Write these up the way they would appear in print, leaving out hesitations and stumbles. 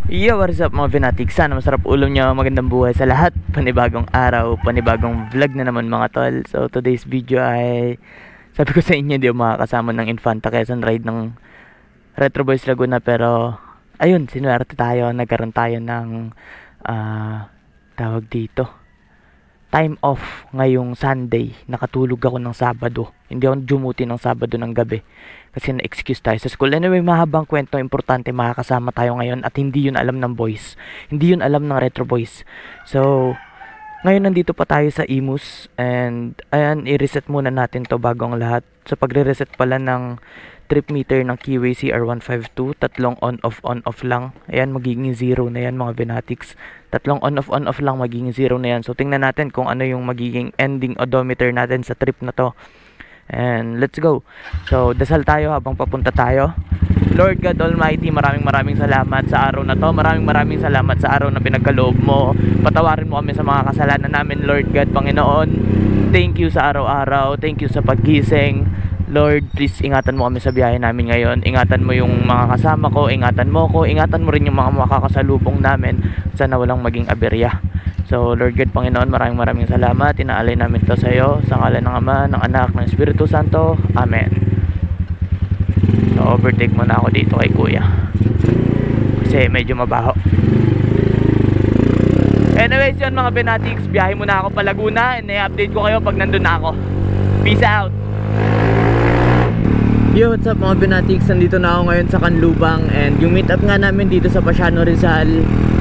Yo, what's up mga Venatics? Sana masarap ulam nyo, magandang buhay sa lahat. Panibagong araw, panibagong vlog na naman mga tol. So today's video ay, sabi ko sa inyo, hindi ako makakasama ng Infanta Quezon ride ng Retro Boys Laguna. Pero ayun, sinuwerte tayo, nagkaroon tayo ng tawag dito, time off ngayong Sunday. Nakatulog ako ng Sabado. Hindi ako dumuti ng Sabado ng gabi kasi na-excuse tayo sa school. Anyway, mahabang kwento, importante makakasama tayo ngayon at hindi yun alam ng boys. Hindi yun alam ng Retro Boys. So, ngayon nandito pa tayo sa Imus and ayan, i-reset muna natin to bago ang lahat. So, pagre-reset pala ng trip meter ng Keyway CR152, tatlong on-off lang. Ayan, magiging 0 na yan mga Venatics. Tatlong on-off lang, magiging 0 na yan. So, tingnan natin kung ano yung magiging ending odometer natin sa trip na to. And let's go. So, dasal tayo habang papunta tayo. Lord God Almighty, maraming salamat sa araw na to. Maraming salamat sa araw na pinagkaloob mo. Patawarin mo kami sa mga kasalanan namin, Lord God, Panginoon. Thank you sa araw-araw. Thank you sa paggising. Lord, please ingatan mo kami sa biyahe namin ngayon. Ingatan mo yung mga kasama ko, ingatan mo ko, ingatan mo rin yung mga makakasalubong namin. Sana walang maging aberya. So, Lord God, Panginoon, maraming salamat. Inaalay namin ito sa iyo, sa ngalan ng Ama, ng Anak, ng Espiritu Santo. Amen. So, overtake muna ako dito kay Kuya kasi medyo mabaho. Anyways, yun mga Venatics, biyahe muna ako pa Laguna and i-update ko kayo pag nandun na ako. Peace out! Yo, what's up mga Venatics? Nandito na ako ngayon sa Canlubang and yung meet up nga namin dito sa Pasiano Rizal,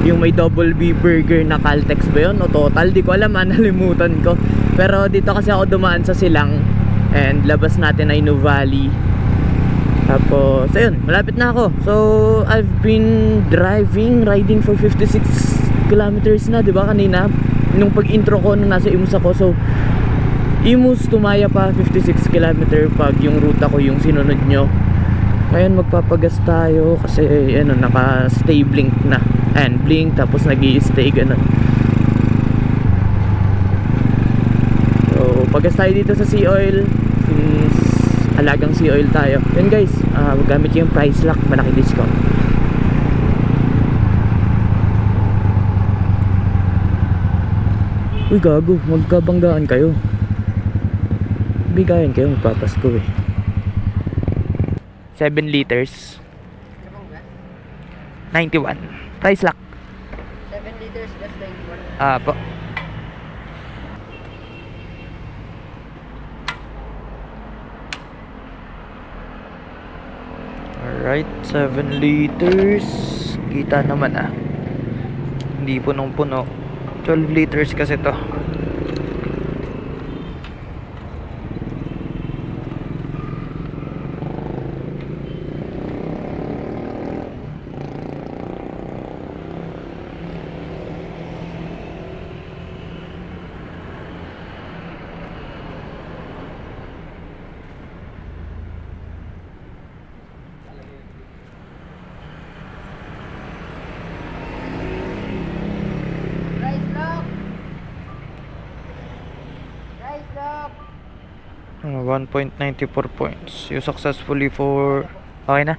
yung may double B burger na Caltex ba yun o Total, di ko alam, nalimutan ko. Pero dito kasi ako dumaan sa Silang and labas natin ay Nuvali. Tapos ayun, malapit na ako. So I've been riding for 56 kilometers na, di ba kanina nung pag-intro ko nung nasa Imus ako. So Imus to Maya pa 56 km pag yung ruta ko yung sinunod nyo. Ngayon magpapagas tayo kasi ano, naka-stay blink na. And blink tapos nag-i-stay ganun. So pagas tayo dito sa Sea Oil since alagang Sea Oil tayo. Yun guys, gamit yung price lock, malaki discount. Uy gago, magkabanggaan kayo. Bigayan kayo, magpapasko eh. 7 liters 91 price lock. 7 liters plus 91. Po. Alright, 7 liters. Kita naman hindi punong-puno. 12 liters kasi to. Price lock. 1.94 points. You successfully for okay na.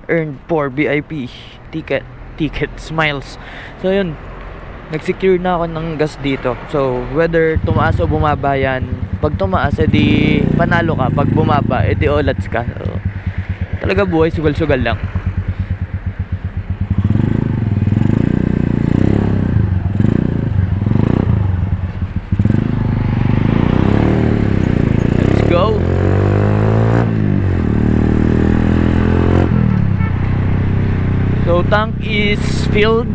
Earned 4 VIP ticket smiles. So yun, nag-secure na ako ng gas dito. So whether tumaas o bumaba yan, pag tumaas edi panalo ka, pag bumaba edi olats ka. So, talaga buhay sugal-sugal lang. Go. So tank is filled.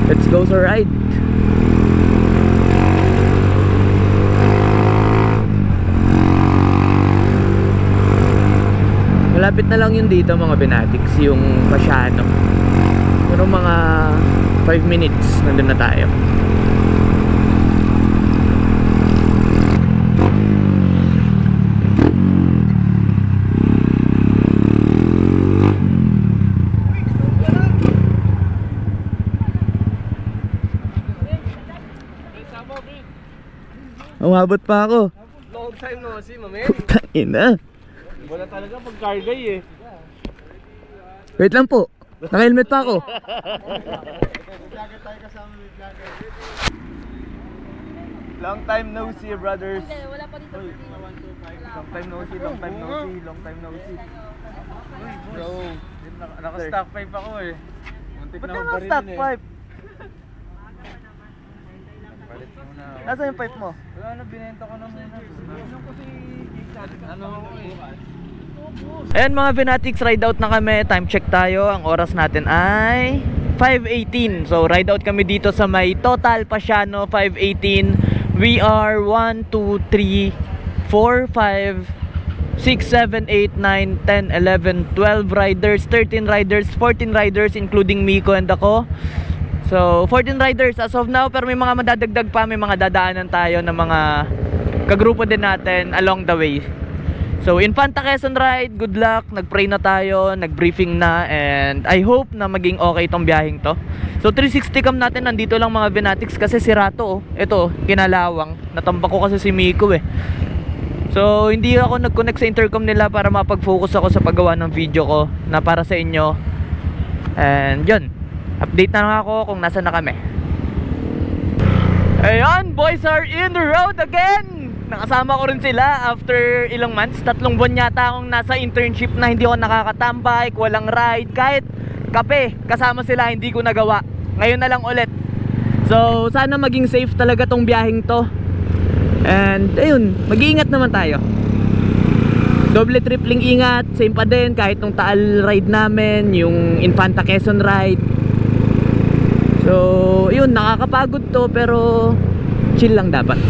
Let's go sa ride. Malapit na lang yun dito mga Venatics, yung Pasiano. Pero mga 5 minutes nandun na tayo. Umabot pa ako. Long time no see, mamen. Putang ina. Wala talaga pag cargay eh. Wait lang po. Naka-helmet pa ako. Long time no see, brothers. Wala pa dito. Long time no see, long time no see, long time no see. Bro, Naka-stock pipe ako eh. ba't ka naka-stock pipe? Palit muna. Nasaan yung pipe mo? Wala na, binenta ko na muna. Ano bukas? Ayan mga Venatics, ride out na kami. Time check tayo. Ang oras natin ay 5:18. So ride out kami dito sa may Total Pasiano 5:18. We are 1, 2, 3, 4, 5, 6, 7, 8, 9, 10, 11, 12 riders, 13 riders, 14 riders including Miko and ako. So 14 riders as of now, pero may mga madadagdag pa, may mga dadaanan tayo ng mga kagrupo din natin along the way. So Infanta Quezon ride, good luck. Nagpray na tayo, nagbriefing na, and I hope na maging okay itong biyaheng to. So 360 cam natin, nandito lang mga Venatics kasi sira to, oh. Ito, kinalawang. Natambak ko kasi si Miko eh. So hindi ako nag-connect sa intercom nila para mapag-focus ako sa paggawa ng video ko na para sa inyo. And yun, update na lang ako kung nasa na kami. Ayan, boys are in the road again. Nakasama ko rin sila after ilang months. 3 buwan yata akong nasa internship na hindi ako nakakatambay, walang ride, kahit kape kasama sila hindi ko nagawa. Ngayon na lang ulit. So sana maging safe talaga tong biyaheng to. And ayun, mag-iingat naman tayo. Doble tripling ingat, same pa din kahit nung Taal ride namin, yung Infanta Quezon ride. So yun, nakakapagod to pero chill lang dapat.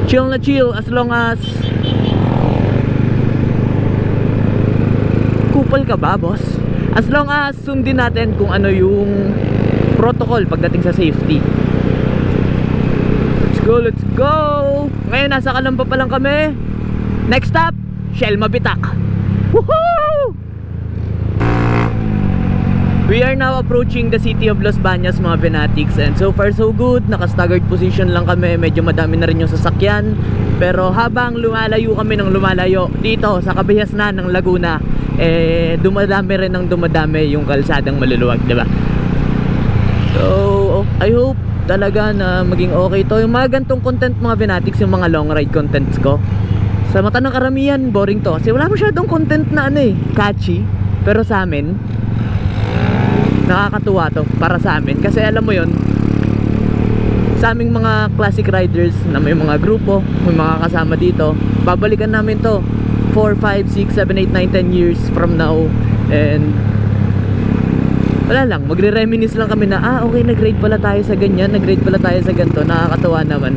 Chill na chill as long as kupal ka ba, boss? As long as sundin natin kung ano yung protocol pagdating sa safety. Let's go, let's go! Ngayon nasa Calamba pa lang kami. Next stop, Shell Mabitak. Woohoo! We are now approaching the city of Los Baños mga Venatics, and so far so good. Naka-staggered position lang kami, medyo madami na rin yung sasakyan. Pero habang lumalayo kami ng lumalayo dito sa kabihasnan ng Laguna, dumadami rin ng dumadami yung kalsadang maluluwag, diba? So I hope talaga na maging okay to. Yung mga gantong content mga Venatics, yung mga long ride contents ko, sa mata ng karamihan boring to kasi wala masyadong content na catchy. Pero sa amin nakakatuwa to para sa amin kasi alam mo yon, sa aming mga classic riders na may mga grupo, may mga kasama dito, babalikan namin to 4, 5, 6, 7, 8, 9, 10 years from now. And wala lang, magre-reminisce lang kami na okay, nag-ride pala tayo sa ganyan, nag-ride pala tayo sa ganito. Nakakatuwa naman.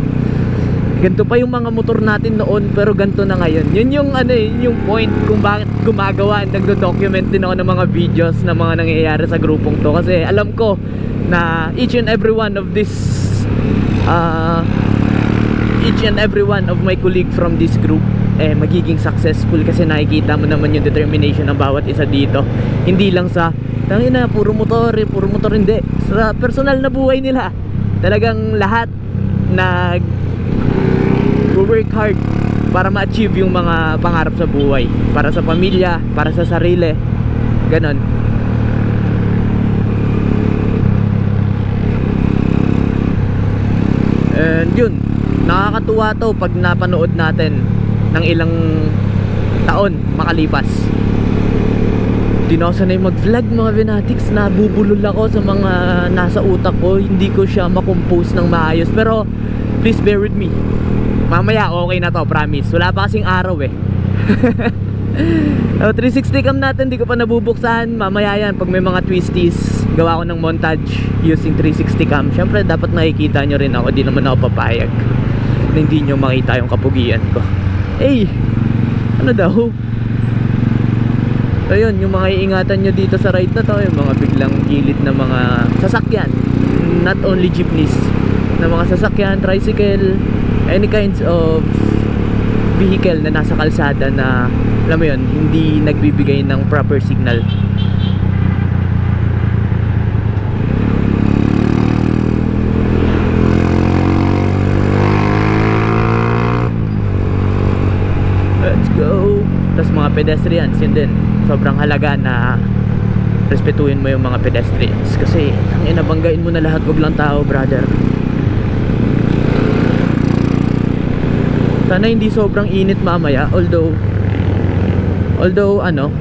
Ganito pa yung mga motor natin noon pero ganito na ngayon. Yun yung yung point kung bakit gumagawa, nagdo-document din ako ng mga videos na mga nangyayari sa grupong to kasi alam ko na each and every one of my colleague from this group magiging successful kasi nakikita mo naman yung determination ng bawat isa dito. Hindi lang sa tangina puro motor, hindi. Sa personal na buhay nila. Talagang lahat work hard para ma-achieve yung mga pangarap sa buhay, para sa pamilya, para sa sarili, ganon. And yun, nakakatuwa to pag napanood natin ng ilang taon makalipas. Di na ako sanay mag-vlog mga Venatics, nabubulol ako sa mga nasa utak ko, hindi ko siya makompose ng maayos, pero please bear with me. Mamaya okay na to, promise. Wala pa kasing araw 360 cam natin, di ko pa nabubuksan. Mamaya yan, pag may mga twisties, gawa ko ng montage using 360 cam. Syempre dapat nakikita nyo rin ako, di naman ako papayag na hindi nyo makita yung kapugian ko. Ano daw? Ayun, yung mga iingatan nyo dito sa ride na to, yung mga biglang gilid na mga sasakyan, not only jeepneys, na mga sasakyan, tricycle, any kinds of vehicle na nasa kalsada na alam mo yun, hindi nagbibigay ng proper signal. Let's go. Tapos mga pedestrians, yun din, sobrang halaga na respetuhin mo yung mga pedestrians kasi ang inabanggain mo na lahat, wag lang tao, brother. Sana hindi sobrang init mamaya, although ano,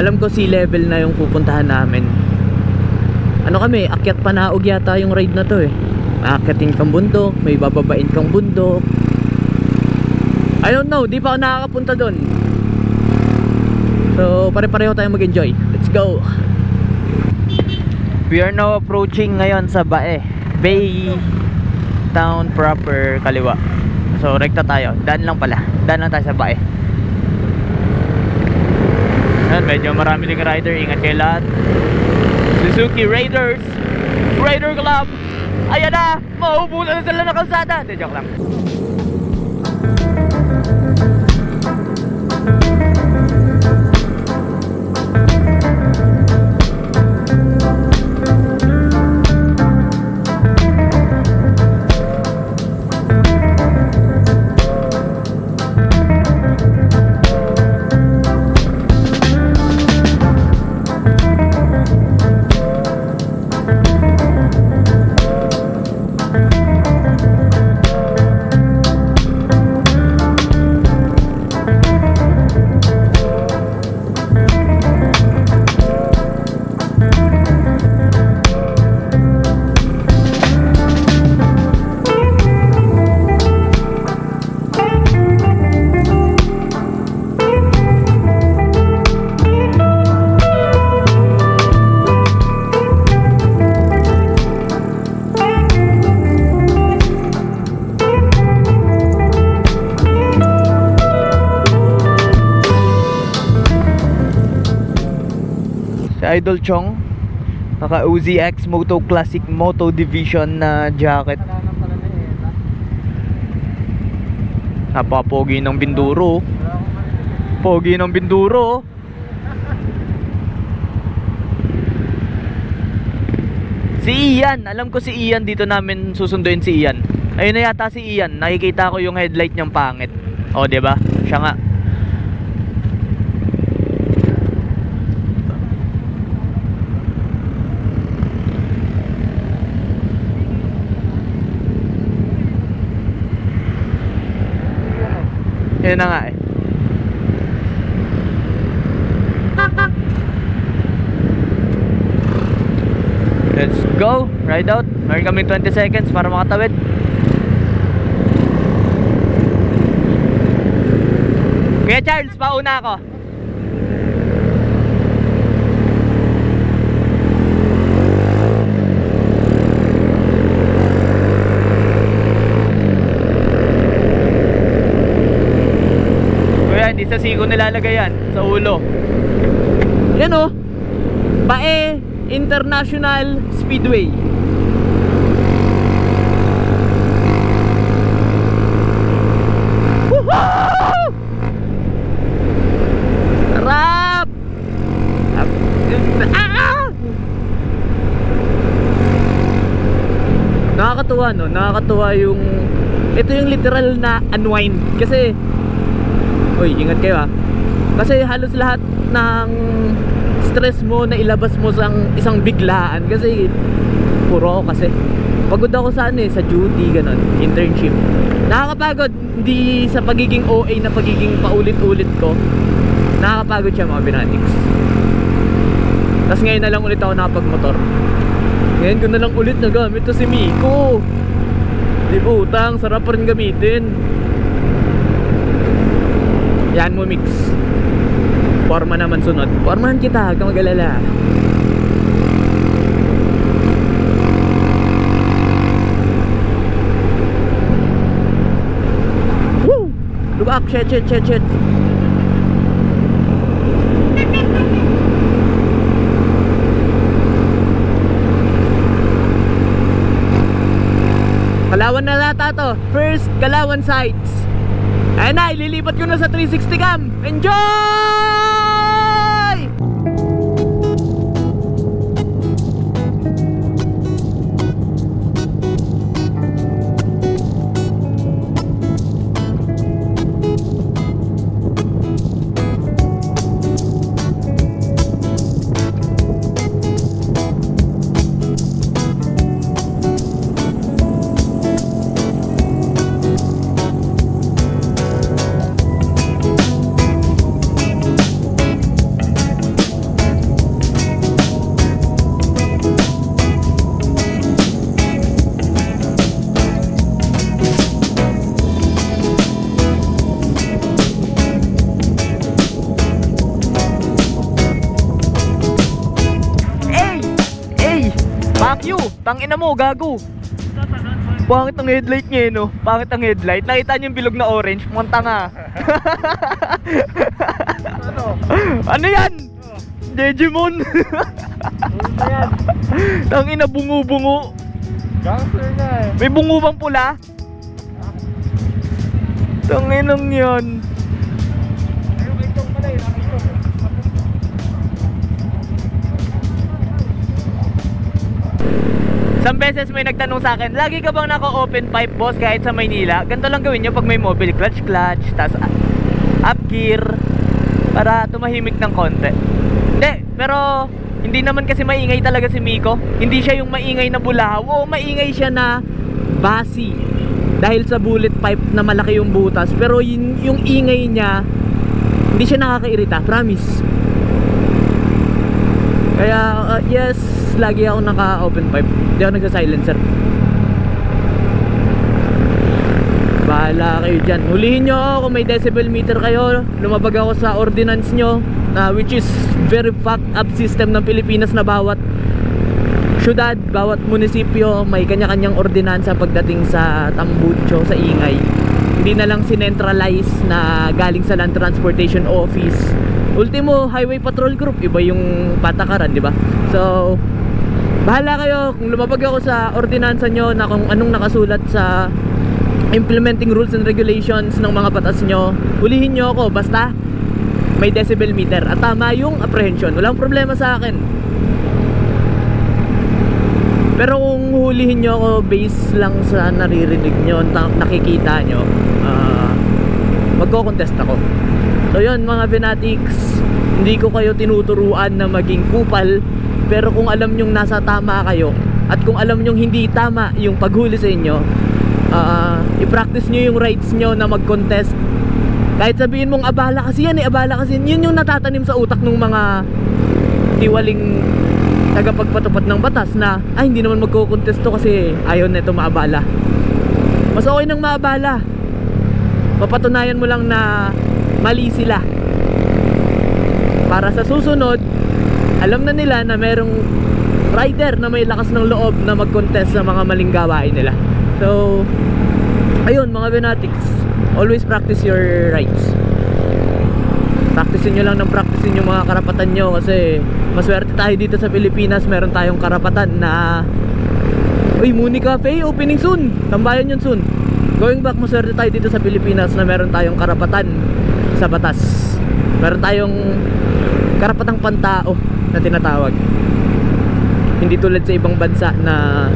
alam ko sea level na yung pupuntahan namin. Ano kami, akyat panaog yata yung ride na to eh. Aakyatin kang bundok, may bababain kang bundok. I don't know, di pa ako nakakapunta doon. So pare-pareho tayong mag-enjoy. Let's go. We are now approaching ngayon sa Bae Bay Town proper, kaliwa. So rekta tayo, daan lang tayo sa Bae. Medyo marami ding rider, ingat kayo lahat. Suzuki Raiders, Raider Club. Ayan na, maubusan na sila ng kalsada. Hindi, joke lang. Idol Chong, naka Uzi X Moto Classic Moto Division na jacket. Napapogi ng binduro. Pogi ng binduro. Si Ian, alam ko si Ian, dito namin susunduin si Ian. Ayun na yata si Ian, nakikita ko yung headlight niyang pangit. O, diba? Siya nga. Yun na nga eh. Let's go, ride out. Meron kami 20 seconds para makatawid. Kuya Charles, pauna ako. Hindi sa siko nilalagay yan, sa ulo. Yan o, Bae International Speedway. Woohoo! Sarap! Nakakatuwa no, nakakatuwa yung, ito yung literal na unwind. Kasi uy, ingat kayo ha. Kasi halos lahat ng stress mo na ilabas mo sa isang biglaan. Kasi puro ako kasi pagod ako sa sa duty, ganon, internship. Nakakapagod, hindi sa pagiging OA na pagiging paulit-ulit ko. Nakakapagod siya mga binatics. Tapos ngayon na lang ulit ako nakapagmotor. Ngayon ko na lang ulit nagamit to si Miko. Di ba utang, sarap pa rin gamitin. Yan mo mix. Forma naman sunod. Formahan kita, huwag kang mag-alala. Woo! Lubak, shit. Kalawan na nata to. First, Kalawan sides. Ayan na, ililipat ko na sa 360 cam. Enjoy! you. Tangina mo, gago. Pangit ang headlight niya, no? Pangit ang headlight. Nakita niyo yung bilog na orange? Mukhang tanga. Ano yan? Digimon. Ano yan? Tangina, bungo-bungo. Gangster na eh. May bungo bang pula? Tanginang yan. Ayun, itong pala eh. Isang beses may nagtanong sa akin, lagi ka bang naka-open pipe, boss, kahit sa Maynila? Ganito lang gawin nyo pag may mobile clutch, tas up gear, para tumahimik ng konti. Hindi, pero hindi naman kasi maingay talaga si Miko. Hindi siya yung maingay na bulahaw. Oo, maingay siya na basi dahil sa bullet pipe na malaki yung butas. Pero yung ingay niya, hindi siya nakakairita, promise. Kaya yes, lagi ako naka-open pipe. Hindi ako nagsa-silencer. Bahala kayo dyan. Hulihin nyo ako kung may decibel meter kayo. Lumabag ako sa ordinance nyo, which is very fucked up system ng Pilipinas, na bawat syudad, bawat munisipyo may kanya-kanyang ordinansa pagdating sa tambucho, sa ingay. Hindi na lang sinentralize na galing sa Land Transportation Office. Ultimo, Highway Patrol Group, iba yung patakaran, di ba? So, bahala kayo kung lumabag ako sa ordinansa nyo na kung anong nakasulat sa implementing rules and regulations ng mga batas nyo. Hulihin nyo ako, basta may decibel meter at tama yung apprehension. Walang problema sa akin. Pero kung hulihin nyo ako based lang sa naririnig nyo, nakikita nyo, magko-contest ako. So yun mga fanatics, hindi ko kayo tinuturuan na maging kupal. Pero kung alam nyong nasa tama kayo, at kung alam nyong hindi tama yung paghuli sa inyo, i-practice nyo yung rights nyo na mag-contest. Kahit sabihin mong abala kasi yan, abala kasi yan, yun yung natatanim sa utak ng mga tiwaling tagapagpatupad ng batas na ay hindi naman magko-contest to kasi ayaw na ito maabala. Mas okay nang maabala, papatunayan mo lang na mali sila, para sa susunod alam na nila na merong rider na may lakas ng loob na mag-contest sa mga maling gawain nila. So ayun mga fanatics, always practice your rights. Practicein nyo lang ng practicein yung mga karapatan nyo, kasi maswerte tayo dito sa Pilipinas, meron tayong karapatan na uy, Muni Cafe opening soon, tambayan yun soon. Going back, maswerte tayo dito sa Pilipinas na meron tayong karapatan sa batas. Meron tayong karapatang pantao na tinatawag. Hindi tulad sa ibang bansa na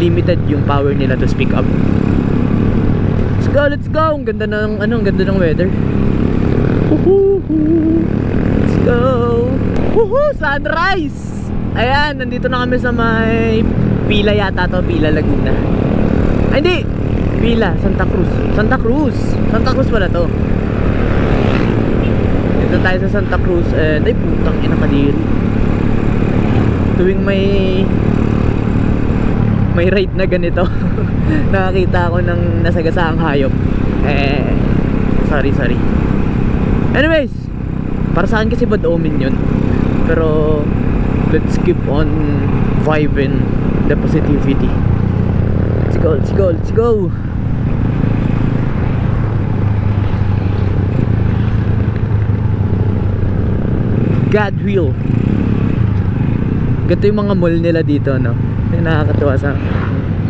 limited yung power nila to speak up. Let's go, let's go. Ang ganda ng ang ganda ng weather. Let's go. Sunrise. Ayan, nandito na kami sa may Pila yata to, Pila Laguna. Ay hindi, Pila, Santa Cruz. Santa Cruz pala to. Dito tayo sa Santa Cruz. And ay putang ina kadiri. Tuwing may ride na ganito nakakita ako ng nasagasaang hayop. Sorry. Anyways, para sa akin kasi bad omen yun. Pero let's keep on vibing the positivity. Let's go. God will. Ganito yung mga mall nila dito, no? Nakakatuwa sa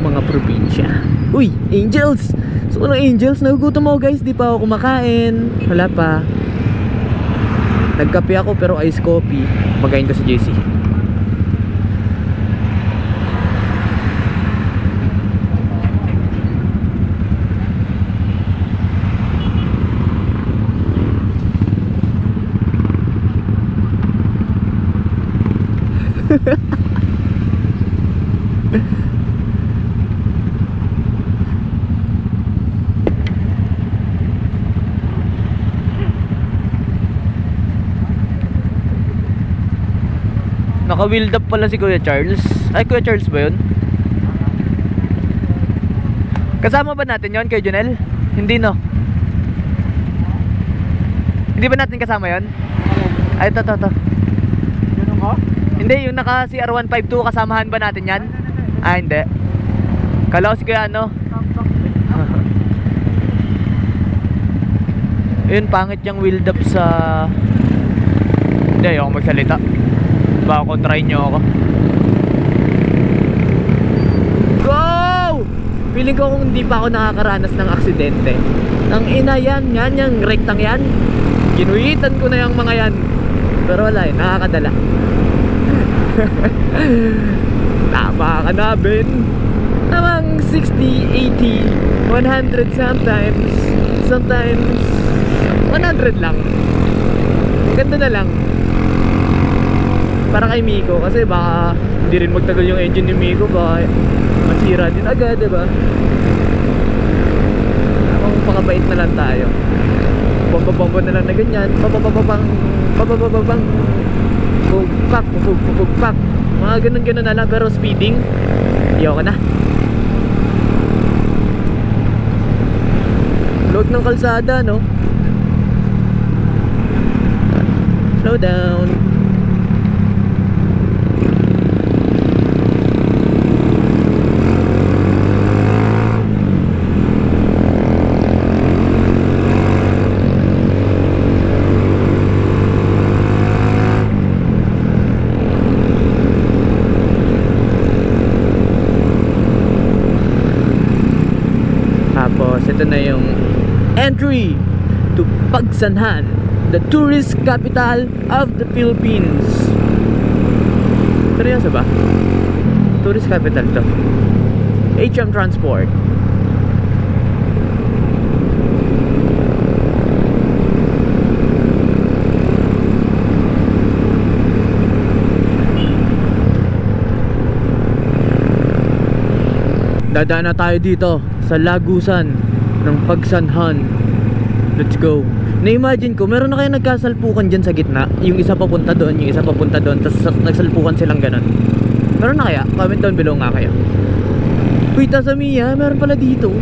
mga probinsya. Uy, Angels! So ano Angels? Nagugutom ako guys, di pa ako kumakain. Wala pa. Nagkape ako pero ice coffee. Magayin ko sa JC. Naka-wheeled up pala si Kuya Charles. Ay, Kuya Charles ba yun? Kasama ba natin yon, Kuya Junel? Hindi, no? Hindi ba natin kasama yon? Ay, ito. Ganun ka? Hindi, yung naka CR152, kasamahan ba natin yan? Ah, hindi. Kala ko si kaya ano. Yun, pangit yung wheel up sa... Hindi, ayoko magsalita. Baka kontrahin nyo ako. Go! Feeling ko kung hindi pa ako nakakaranas ng aksidente. Ang ina yan, yung rektang yan. Ginuhitan ko na yung mga yan. Pero wala eh, nakakadala. Tama ka na, Ben. Namang 60, 80, 100 sometimes 100 lang. Ganda na lang. Para kay Miko, kasi baka hindi rin magtagal yung engine ni Miko, baka masira din agad, diba? Akong pakabait na lang tayo. Bumba na lang na ganyan. Babababang bugpak. Mga ganun na lang, pero speeding ayoko na. Load ng kalsada, no? Slow down. Ito na yung entry to Pagsanhan, the tourist capital of the Philippines. Seryoso ba? Tourist capital to. HM Transport. Dadaan na tayo dito sa lagusan ng Pagsanhan. Let's go. Na-imagine ko, meron na kayo nagkasalpukan dyan sa gitna. Yung isa papunta doon, yung isa papunta doon, tapos nagsalpukan silang ganun. Meron na kaya? Comment down below nga kayo. Uy, Tasamiya, meron pala dito.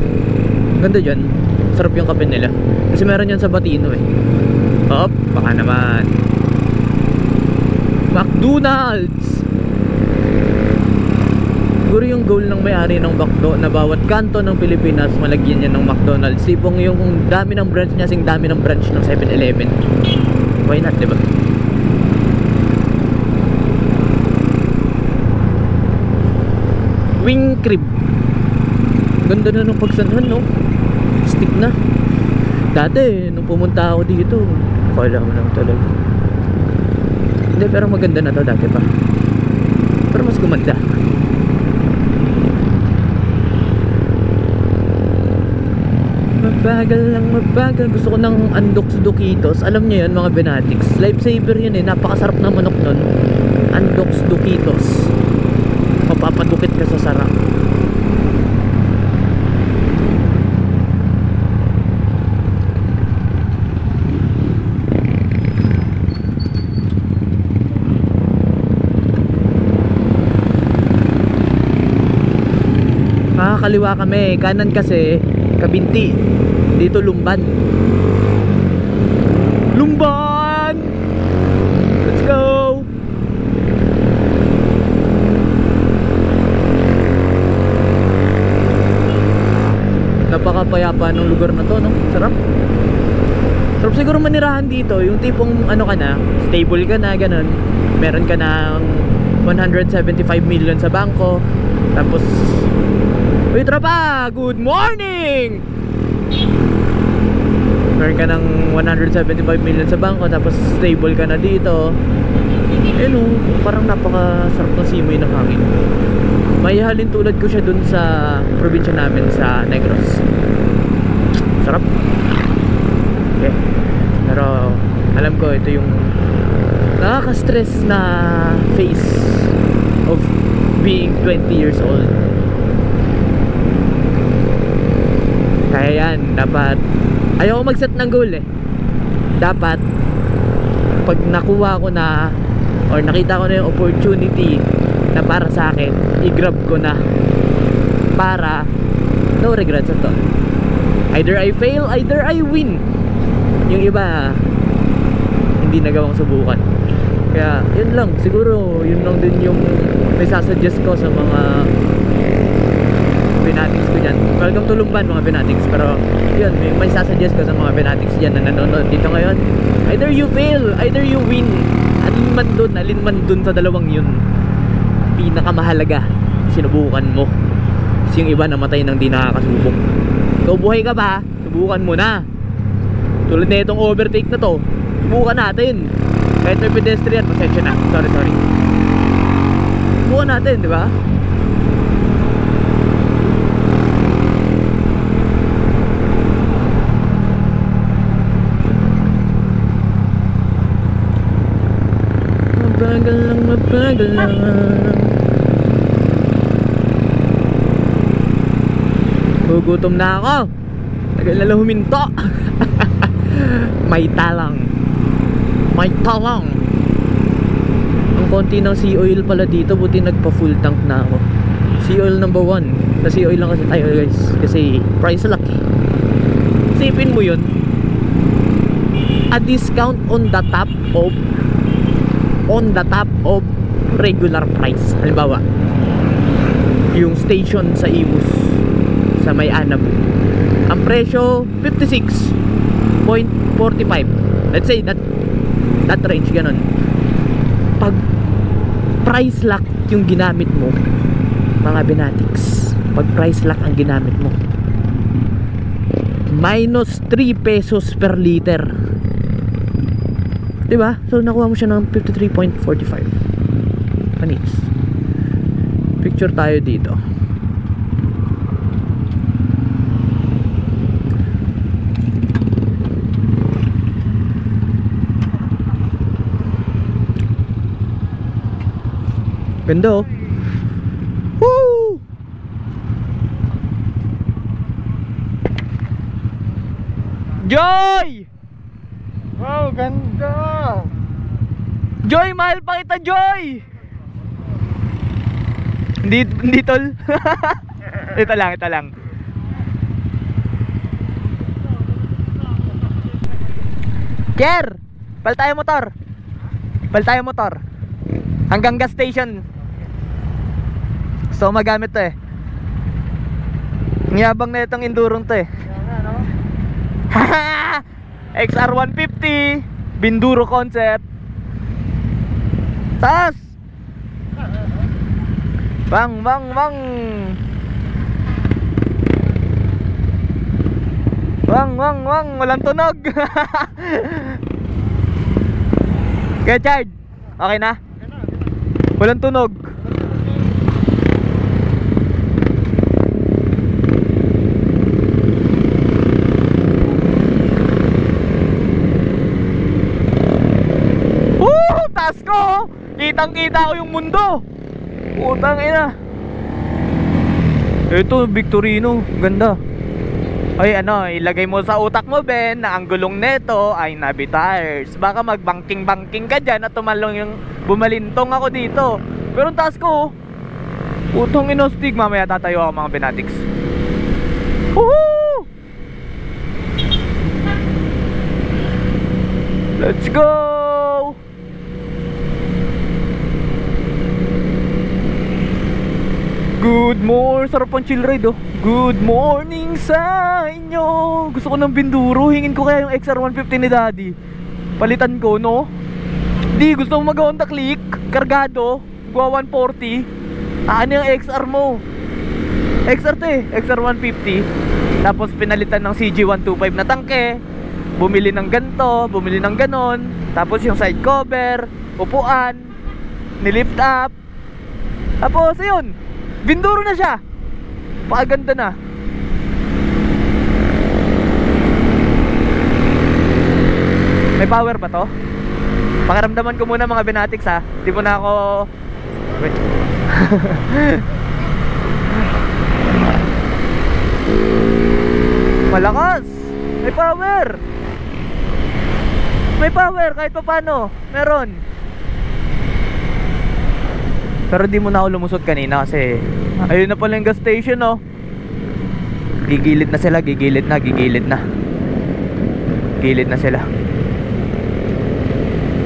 Ganda dyan. Sarap yung kape nila. Kasi meron yan sa Batino eh. Hop, baka naman. McDonald's. Siguro yung goal ng may-ari ng McDo na bawat kanto ng Pilipinas malagyan niya ng McDonald's. Tipong yung dami ng branch niya sing dami ng branch ng 7-Eleven. Why not, diba? Wing crib. Ganda na ng Pagsanhan, no? Stick na. Dati, nung pumunta ako dito, kala mo lang talaga. Hindi, pero maganda na to dati pa. Pero mas gumanda. Mabagal lang, mabagal. Gusto ko ng Andox Duquitos. Alam niyo yun, mga Benatics. Lifesaver yun eh. Napakasarap na manok nun. Andox Duquitos. Mapapadukit ka sa sarap. Makakaliwa kami. Kanan kasi Kabinti. Dito Lumban. Lumban! Let's go! Napakapayapa ng lugar na to, no? Sarap. Sarap siguro manirahan dito. Yung tipong ano ka na, stable ka na, ganun. Meron ka ng 175 million sa bangko. Tapos uy, tropa! Good morning! Meron ka ng 175 million sa bangko, tapos stable ka na dito. Ayun o, parang napakasarap ng simoy ng hangin. May halin tulad ko siya dun sa probinsya namin sa Negros. Sarap. Okay. Pero alam ko ito yung nakaka-stress na phase of being 20 years old. Kaya yan, dapat ayoko mag-set ng goal eh. Dapat pag nakuha ko na or nakita ko na yung opportunity na para sa akin, i-grab ko na para no regrets at all. Either I fail, either I win. Yung iba hindi nagawang subukan. Kaya yun lang, siguro yun lang din yung may sasuggest ko sa mga fanatics ko dyan. Welcome to Lumban mga fanatics. Pero yun, may sasuggest ko sa mga fanatics dyan na nanonood dito ngayon. Either you fail, either you win. Alin man dun sa dalawang yun, pinakamahalaga, sinubukan mo. Kasi yung iba namatay nang di nakakasubok. Ikaw buhay ka ba? Subukan mo na. Tulad na itong overtake na to, subukan natin. Kahit may pedestrian, pasensya na. Sorry. Subukan natin, di ba? Mabagal lang. Gugutom na ako. Tagal na lang huminto. May talang. Ang konti ng sea oil pala dito, buti nagpa full tank na ako. Sea oil number 1. Sa sea oil lang kasi tayo guys, kasi price lock. Isipin mo yun, a discount on the top of regular price. Halimbawa, yung station sa Imus sa may Anab, ang presyo 56.45. Let's say that range, ganon. Pag price lock yung ginamit mo mga Benatics, pag price lock ang ginamit mo, minus 3 pesos per liter, diba? So nakuha mo siya ng 53.45 panis. Picture tayo dito. Ganda oh. Woo! Joy! Wow, ganda! Joy, mahal pa kita, Joy! Hindi tol. Ito lang. Kier! Pal tayo motor. Hanggang gas station. So magamit to eh. Ngiyabang na itong endurong to eh. XR150 Binduro concept. Tas bang walang tunog. Kaya charge okay na? Walang tunog. Taas ko! Kitang-kita ko yung mundo. Putang ina. Ito, Victorino, ganda. Ay ilagay mo sa utak mo, Ben, na ang gulong neto ay Nabi tires. Baka magbangking-bangking ka dyan at bumalintong ako dito. Pero ang taas ko, putong inostig. Mamaya tatayo ako mga Benatics. Woohoo! Let's go! Good morning, sarap ang chill ride oh. Good morning sa inyo. Gusto ko ng Binduro, hingin ko kaya yung XR150 ni Daddy. Palitan ko no. Di, gusto mo mag-Honda Click kargado, gawa 140. Ano yung XR mo? XR to eh, XR150. Tapos pinalitan ng CG125 na tangke. Bumili ng ganto, bumili ng ganon. Tapos yung side cover, upuan, nilift up. Tapos ayun, Binduro na siya. Pakaganda na. May power ba to? Pakiramdaman ko muna mga Benatics ha. Di mo na ako... Wait. Malakas. May power. May power kahit pa paano. Meron. Pero di mo na ako lumusot kanina kasi ayun na pala yung gas station oh. Gigilid na sila, gigilid na sila.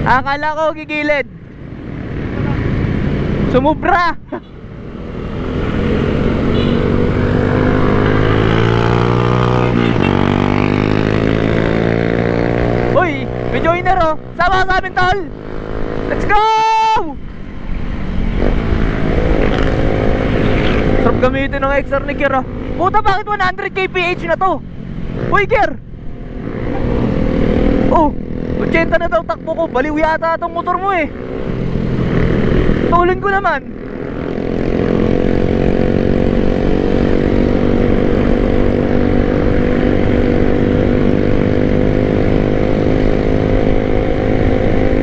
Akala ko gigilid. Sumubra! Uy! May joiner oh! Sama ka sa amin tol! Let's go! Sarap gamitin ng XR ni Kier ah. Puta, bakit 100 kph na to? Uy Kier! Oh! 80 na daw takbo ko. Baliw yata itong motor mo eh. Tulin ko naman.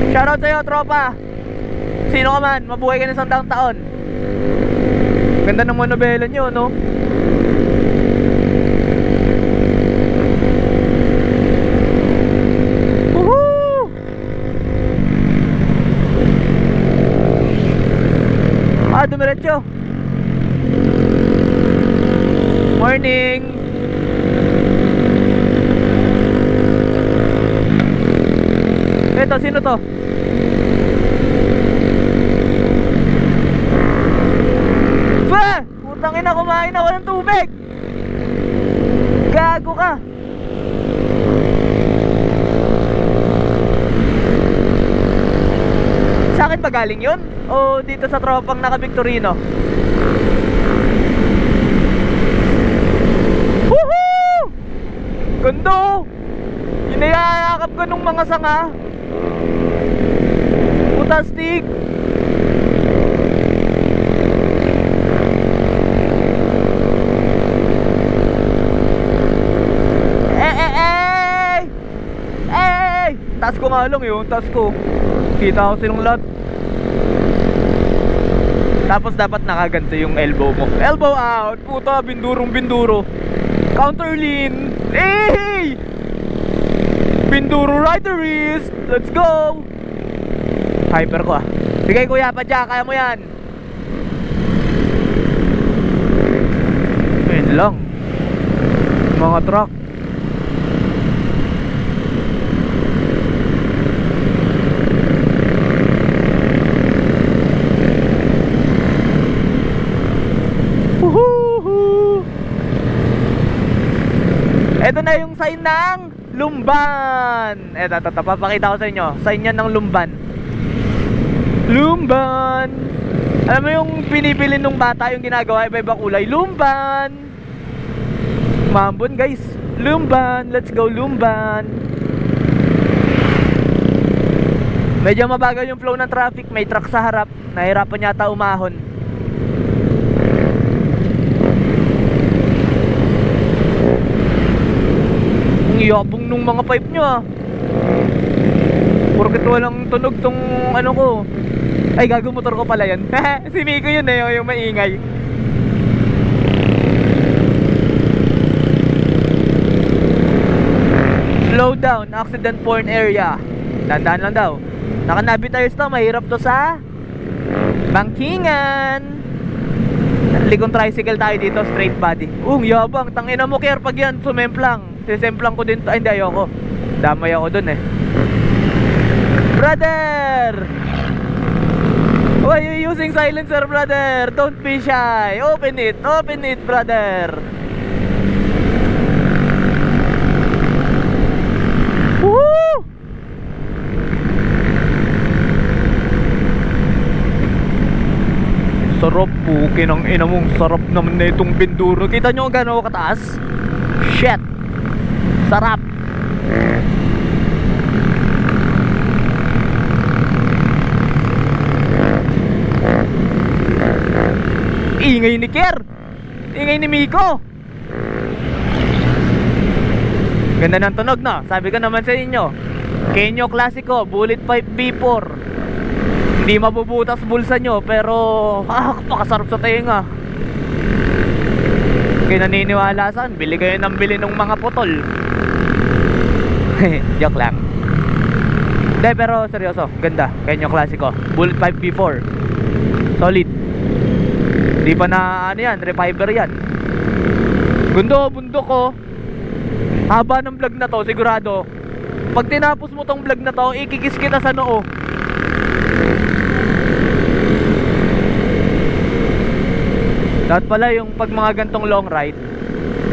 Shoutout sa'yo tropa. Sino ka man, mabuhay ka ng 100 taon. Ganda ng monobela nyo no. Dumiretso. Morning. Eto, sino to? Putang ina, kumain ako ng tubig. Gago ka. Sa akin ba galing yun? O dito sa tropang naka-Victorino? Woohoo! Ganda! Inayayakap ko nung mga sanga. Putastic! Taas ko nga lang yun, taas ko. Kita ko silang lahat. Tapos dapat nakaganto yung elbow mo. Elbow out, puta, bindurong binduro. Counter lean. Hey! Binduro right the wrist. Let's go. Hyper ko ah. Sige kuya, padya, kaya mo yan. Ayun lang. Mga truck. Ito na yung sign ng Lumban. Eto, papakita ko sa inyo. Sign yan ng Lumban. Lumban. Alam mo yung pinipili nung bata, yung ginagawa iba-iba kulay. Lumban. Mambon guys. Lumban. Let's go Lumban. Medyo mabagal yung flow ng traffic. May truck sa harap. Nahirapan yata umahon. Yabong nung mga pipe nyo ah. Porket walang tunog tong ano ko. Ay gago, motor ko pala yan. Si Miko yun eh, yung maingay. Slow down, accident prone area. Dandaan lang daw. Naka-navi tires to, mahirap to sa bangkingan. Likong tricycle tayo dito, straight body. Yabang, tangina mo Kier pag yan, sumemplang. Sisemplang ko din to. Ay hindi, ayoko. Damay ako dun eh. Brother! Why are you using silencer brother? Don't be shy. Open it brother. Woo! Sarap po, kinang ina mong sarap naman na itong binduro. Kita nyo kung gano'n kataas? Shit! Sarap! Ingay ni Kier! Ingay ni Miko! Ganda ng tunog no? Sabi ko naman sa inyo, Kenyo Classico, Bullet Pipe B4. Hindi mabubutas bulsa nyo, pero pakasarap sa tenga. Kayo naniniwala saan? Bili kayo ng bili ng mga putol. Joke lang. Hindi, pero seryoso, ganda. Kenyo Classico, Bullet Pipe B4. Solid. Hindi pa na ano yan, reviver yan. Gundo, bundok ko. Haba ng vlog na to, sigurado. Pag tinapos mo tong vlog na to, ikikis kita sa noo. Dapat pala yung pag mga gantong long ride,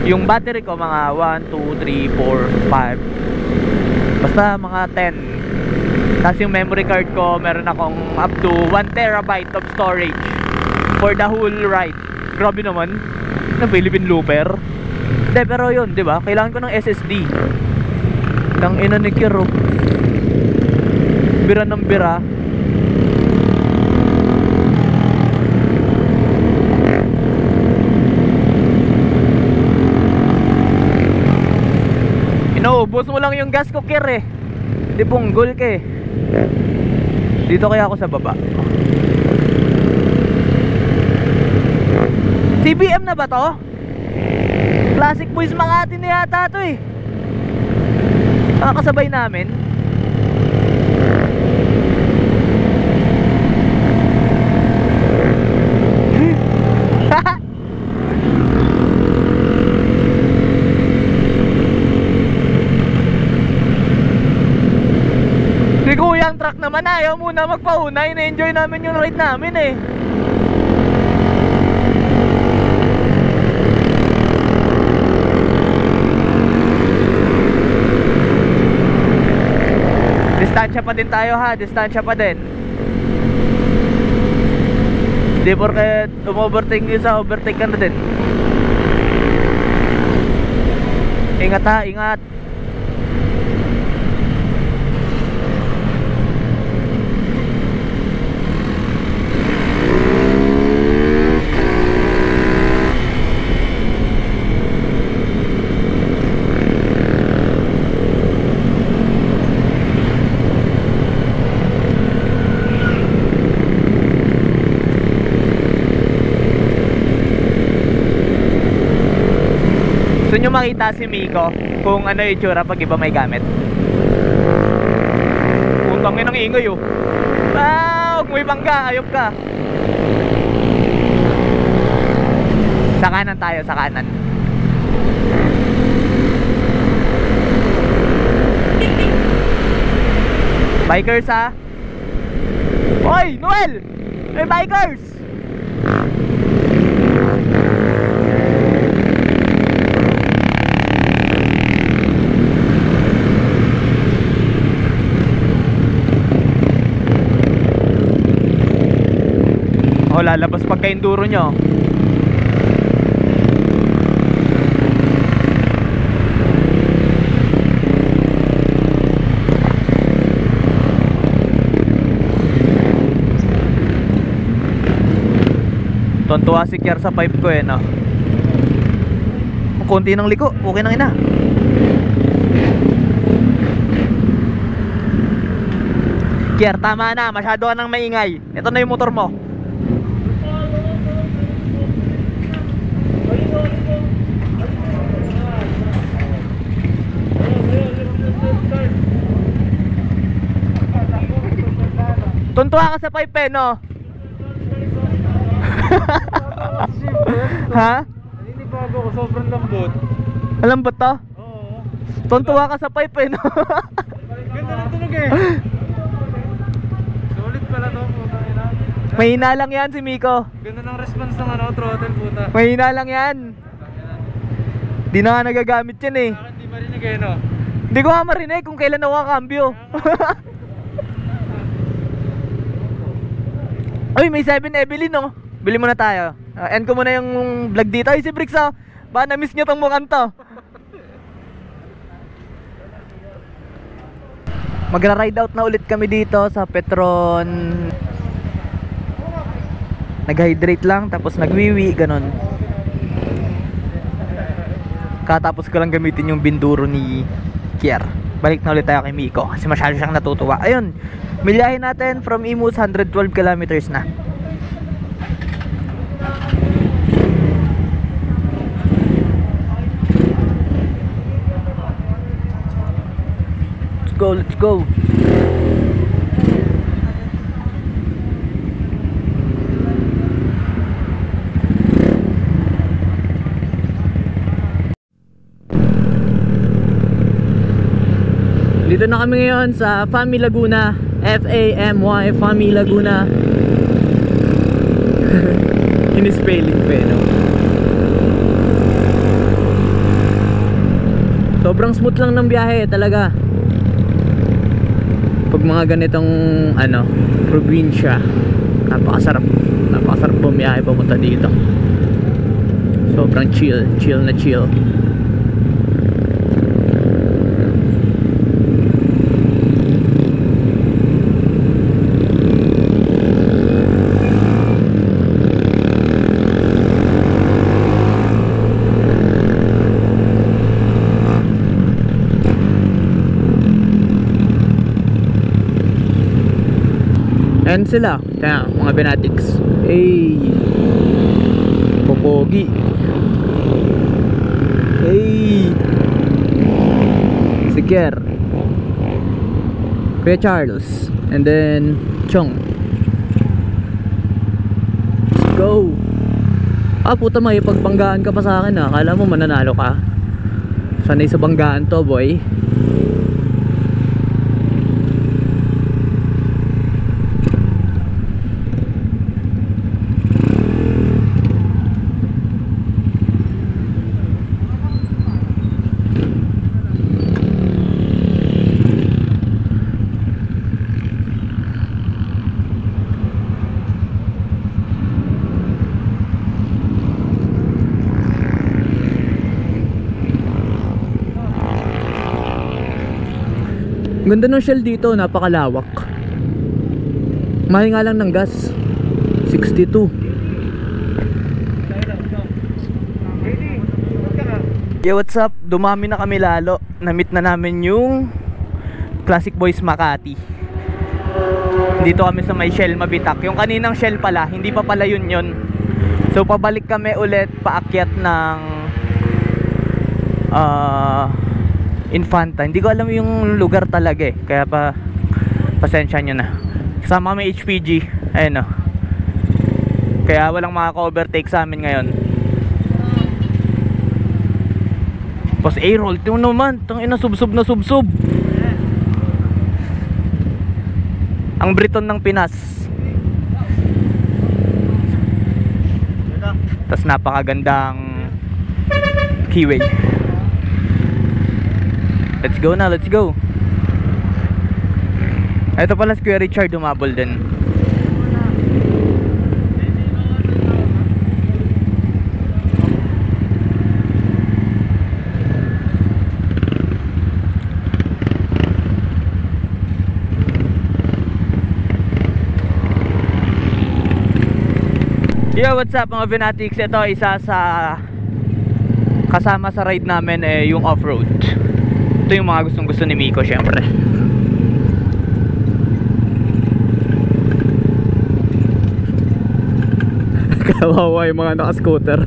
yung battery ko mga 1, 2, 3, 4, 5, basta mga 10. Tapos yung memory card ko, meron akong up to 1 terabyte of storage for the whole ride. Grabe naman, na Philippine Looper. Hindi, pero yun, di ba? Kailangan ko ng SSD. Nang ina ni Kiro, bira ng bira. Inuubos mo lang yung gas ko, Kir eh. Di punggol ka eh. Dito kaya ako sa baba. CBM na ba to? Classic Boys Makati na yata to eh. Nakakasabay namin. Si Kuyang truck naman ayaw muna magpauna. Ina-enjoy namin yung ride namin eh. Distansya pa din tayo ha, distansya pa din. Di porke umovertake nyo sa overtake ka na din. Ingat ha, ingat. Gusto nyo makita si Miko kung ano yung itsura pag iba may gamit? Putangin ang ingay oh. Huwag mo ibangga, ayop ka. Sa kanan tayo, sa kanan. Bikers ha. Hoy, Noel! May bikers! O, lalabas pagka-enduro nyo. Tontuwa si Kier sa pipe ko eh, no? Kunti ng liko, okay nang ina. Kier, tama na, masyado ka nang maingay. Ito na yung motor mo. Tuntua ka sa pipe eh, no? Ha? Naninibago ko, sobrang lambot. Malambot to? Oo. Tuntua ka sa pipe eh, no? Ganda ng tunog eh. Sulit pala to, puta. Mahina lang yan si Miko. Ganda ng response ng ano, throttle, puta. Mahina lang yan. Di na nga nagagamit yan eh. Bakit di marinig eh, no? Hindi ko nga marinig kung kailan nakakambyo. Uy, may 7 Evelyn no. Bili muna tayo. End ko muna yung vlog dito. Ay si Bricks oh. Baka na-miss nyo tong mukhang to. Magra-ride out na ulit kami dito sa Petron. Nag-hydrate lang tapos nagwiwi, ganon. Katapos ko lang gamitin yung binduro ni Kier. Balik na ulit tayo kay Miko kasi masyado siyang natutuwa. Ayun, milyahin natin from Imus, 112 kilometers na. Let's go, let's go. Dito na kami ngayon sa Famy Laguna. F-A-M-Y, Famy Laguna. Ini-spelling pa eh, no? Sobrang smooth lang ng biyahe talaga. Pag mga ganitong ano, probinsya, napakasarap bumiyahe papunta dito. Sobrang chill na chill. Ayan sila, kaya mga Benatics. Hey, popogi. Hey, si Kier, Kuya Charles, and then Chong. Let's go. Ah, puta, may pagbanggaan ka pa sa akin ah. Akala mo mananalo ka. Sanay sa banggaan to, boy. Ganda ng Shell dito, napakalawak. Mahal nga lang ng gas, 62. Yo, what's up? Dumami na kami lalo. Na-meet na namin yung Classic Boys Makati. Dito kami sa may Shell Mabitak. Yung kaninang Shell pala, hindi pa pala yun. So pabalik kami ulit, paakyat ng Infanta. Hindi ko alam yung lugar talaga eh, kaya pasensya nyo na. Kasama kami HPG. Ayun o. Kaya walang makaka-overtake sa amin ngayon. Tapos A-roll, tingnan naman, tangina, subsob na subsob. Ang Briton ng Pinas. Tapos napakagandang keyway. Let's go na, let's go. Ito pala si Kuya Richard, dumabol din. Yo, what's up mga Venatics? Ito isa sa kasama sa ride namin yung off-road. Ito yung mga gustong gusto ni Miko, syempre. Kawawa yung mga naka-scooter.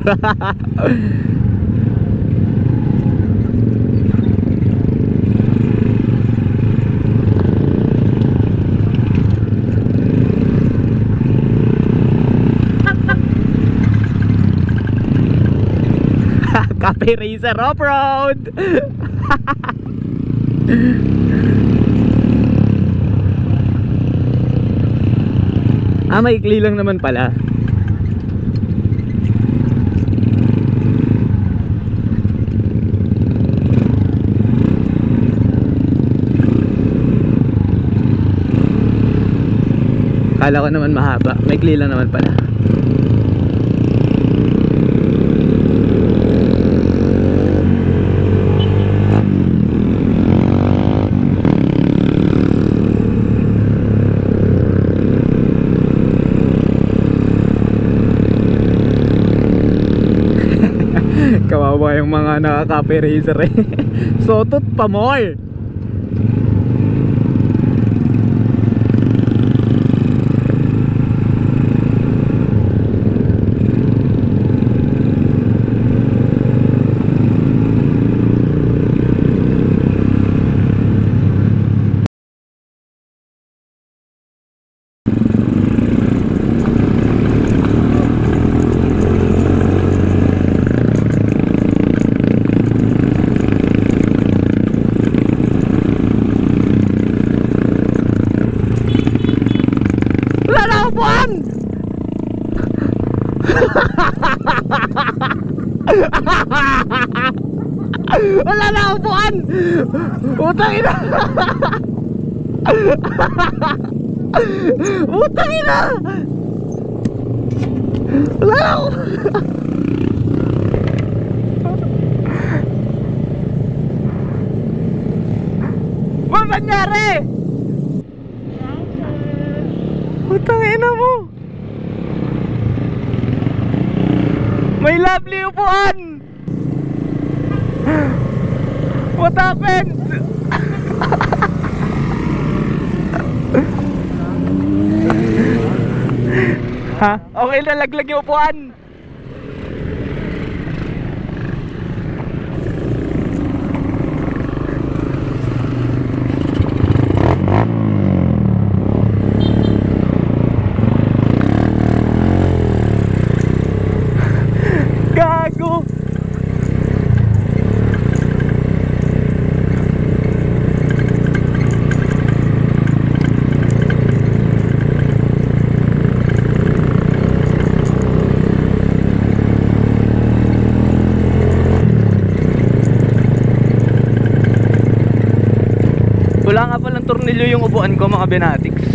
Cafe Racer Off-Road. Maikli lang naman pala. Kala ko naman mahaba, maikli lang naman pala. Kawawa yung mga naka-cafe racer eh. Sotot pa more. Wala na upuan! Utang ina! Utang ina! Wala na ako! Ano nangyari? Utang ina mo! May lovely upuan! What happened? Ha? Okay na, laglag yung upuan. Gago. Wala nga palang tornilyo yung upuan ko, mga Benatics.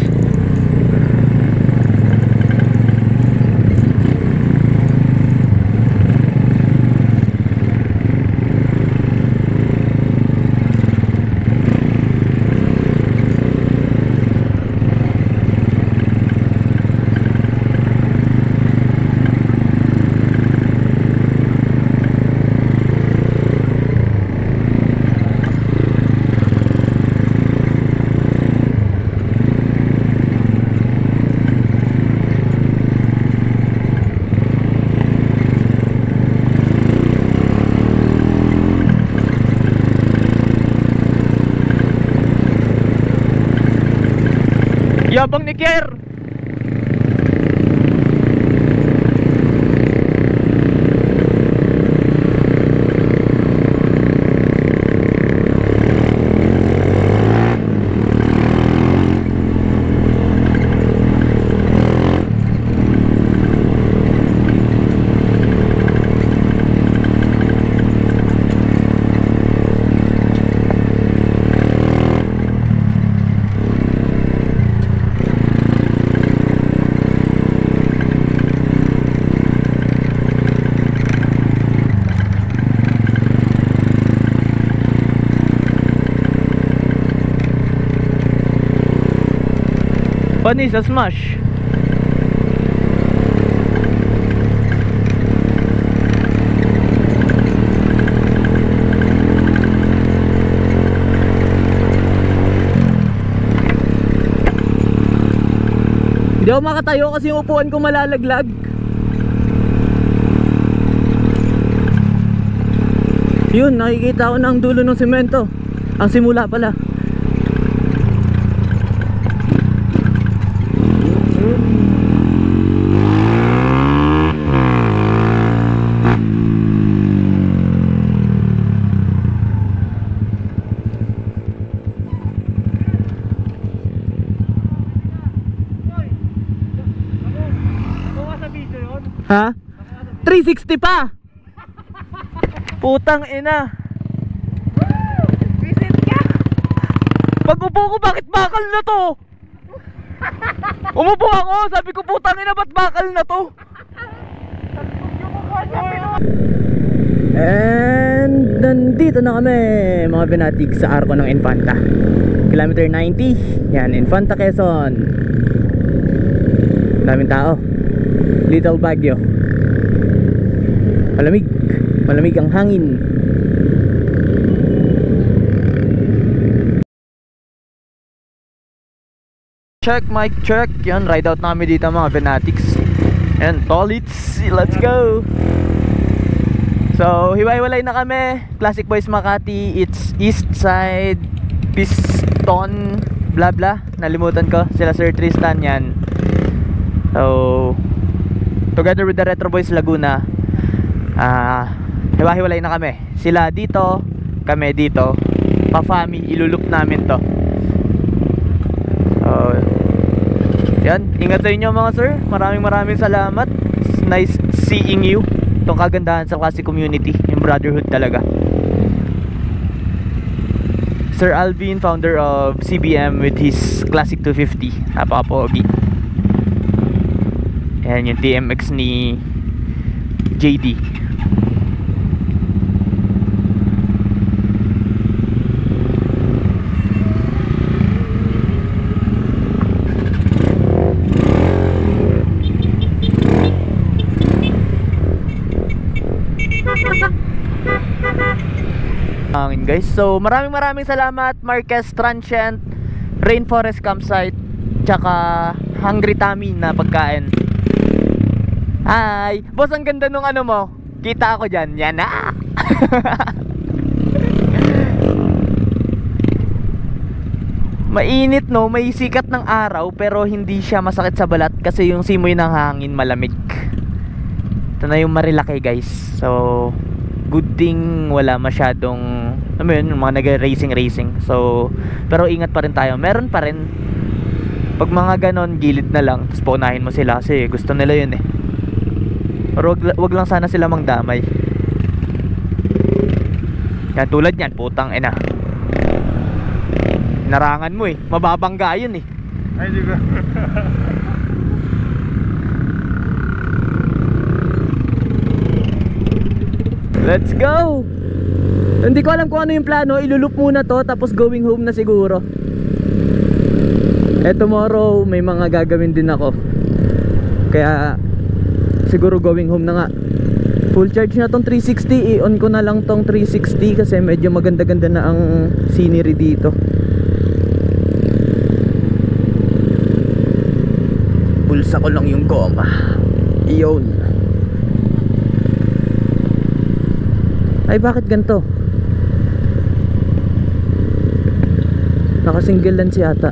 Yabang ni Kier. Panis sa smash. Hindi ako makatayo kasi yung upuan ko malalaglag. Yun, nakikita ko na ang dulo ng semento. Ang simula pala. Ha? 360 pa! Putang ina! Visit ka! Pag upo ko, bakit bakal na to? Umupo ako, sabi ko putang ina, ba't bakal na to? And nandito na kami, mga Benatics, sa arko ng Infanta. Kilometer 90. Yan, Infanta, Quezon. Daming tao. Little Baguio. Malamig. Malamig ang hangin. Check, mic check. Yan, ride out namin dito, mga Benatics. And Tolits, let's go. So, hiwa-hiwalay na kami. Classic Boys Makati. It's East Side Piston bla bla. Nalimutan ko. Sila Sir Tristan yan. So, together with the Retro Boys Laguna, hiwa-hiwalay na kami. Sila dito, kami dito. Pa-fami, ilulup namin to. Yan, ingat sa inyo mga sir. Maraming salamat. It's nice seeing you. Itong kagandahan sa classic community, yung brotherhood talaga. Sir Alvin, founder of CBM with his Classic 250. Napaka-pogi. Ayan yung TMX ni JD. Guys, so maraming salamat Marquez Transient, Rainforest Campsite, tsaka Hungry Tummy na pagkain. Hi! Boss, ang ganda nung ano mo. Kita ako dyan. Yan na! Mainit no, may sikat ng araw pero hindi siya masakit sa balat kasi yung simoy ng hangin malamig. Ito na yung Marilaki guys. So good thing wala masyadong yun, mga nag-racing. So pero ingat pa rin tayo. Meron pa rin pag mga ganon, gilid na lang, tapos paunahin mo sila kasi gusto nila yun eh. Pero wag lang sana sila mangdamay. Yan, tulad yan, putang ina. Narangan mo eh, mababangga yun eh. Ay, di ba? Let's go! Hindi ko alam kung ano yung plano, ilulup muna to tapos going home na siguro. Tomorrow may mga gagawin din ako. Kaya siguro going home na nga. Full charge na tong 360, i-on ko na lang tong 360 kasi medyo maganda-ganda na ang scenery dito. Pulsa ko lang yung goma. Iyon. Ay, bakit ganito? Naka-single lens yata.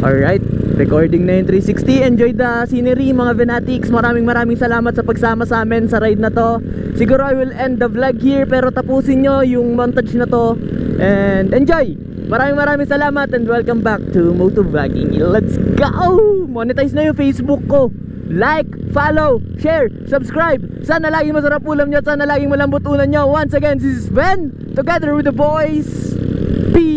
Alright, recording na yung 360. Enjoy the scenery mga Venatics. Maraming salamat sa pagsama sa amin sa ride na to. Siguro I will end the vlog here, pero tapusin nyo yung montage na to and enjoy. Maraming salamat and welcome back to Motovlogging. Let's go! Monetize na yung Facebook ko. Like, follow, share, subscribe. Sana laging masarap ulam nyo at sana laging malambot unan nyo. Once again, this is Ben, together with the boys. Peace!